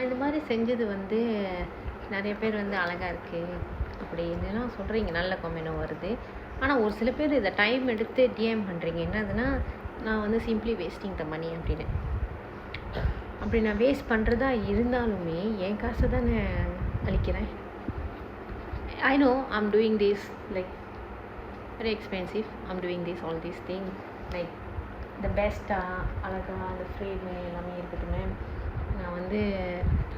நான் இந்த மாதிரி செஞ்சது வந்து நிறைய பேர் வந்து அழகாக இருக்குது அப்படின்னுலாம் சொல்கிறீங்க, நல்ல கமெண்ட்டும் வருது. ஆனால் ஒரு சில பேர் இதை டைம் எடுத்து டிஎம் பண்ணுறீங்க. என்னதுன்னா, நான் வந்து சிம்பிளி வேஸ்டிங் த மணி அப்படின்னு. அப்படி நான் வேஸ்ட் பண்ணுறதா இருந்தாலுமே என் காசை தான் நான் அழிக்கிறேன். I know I'm doing this like very expensive. I'm doing this all these thing like the பெஸ்ட்டாக அழகாக அந்த ஃப்ரேமு எல்லாமே இருக்கட்டுமே. நான் வந்து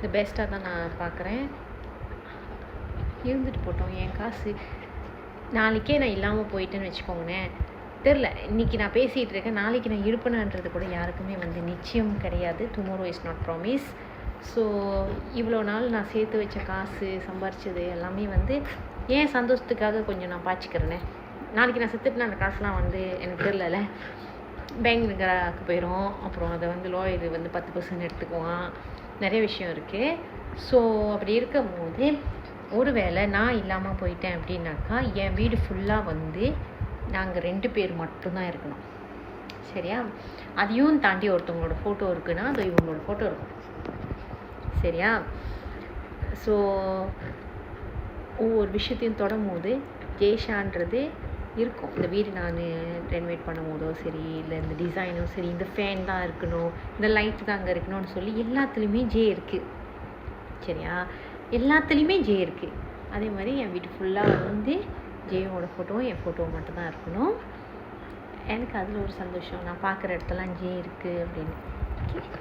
த பெஸ்ட்டாக தான் நான் பார்க்குறேன். இருந்துட்டு போட்டோம், என் காசு. நாளைக்கே நான் இல்லாமல் போயிட்டேன்னு வச்சுக்கோங்களேன், தெரில. இன்றைக்கி நான் பேசிகிட்டு இருக்கேன், நாளைக்கு நான் இருப்பேனான்றது கூட யாருக்குமே வந்து நிச்சயம் கிடையாது. Tomorrow is not promise. So இவ்வளோ நாள் நான் சேர்த்து வச்ச காசு, சம்பாரிச்சது எல்லாமே வந்து ஏன் சந்தோஷத்துக்காக கொஞ்சம் நான் பாய்ச்சிக்கிறேனே. நாளைக்கு நான் செத்துட்டுனா அந்த காசுலாம் வந்து எனக்கு தெரிலல, பேங்க்கு போயிடும். அப்புறம் அதை வந்து லாயர் வந்து 10% எடுத்துக்குவான். நிறைய விஷயம் இருக்குது. ஸோ அப்படி இருக்கும் போது ஒரு வேளை நான் இல்லாமல் போயிட்டேன் அப்படின்னாக்கா என் வீடு ஃபுல்லாக வந்து நாங்கள் 2 பேர் மட்டும்தான் இருக்கணும். சரியா? அதையும் தாண்டி ஒருத்தவங்களோட ஃபோட்டோ இருக்குன்னா அது இவங்களோட ஃபோட்டோ இருக்கும். சரியா? ஸோ ஒவ்வொரு விஷயத்தையும் தொடும் போது ஜெய்ஷான்றது இருக்கும். இந்த வீடு நான் ரெனோவேட் பண்ணும் போதோ சரி, இல்லை இந்த டிசைனும் சரி, இந்த ஃபேன் தான் இருக்கணும், இந்த லைட் தான் அங்கே இருக்கணும்னு சொல்லி எல்லாத்துலேயுமே ஜே இருக்குது. சரியா? எல்லாத்துலேயுமே ஜே இருக்குது. அதே மாதிரி என் வீட்டு ஃபுல்லாக வந்து ஜேயோட ஃபோட்டோவும் என் ஃபோட்டோவும் மட்டும்தான் இருக்கணும். எனக்கு அதில் ஒரு சந்தோஷம். நான் பார்க்குற இடத்துலாம் ஜே இருக்குது அப்படின்னு. ஓகே.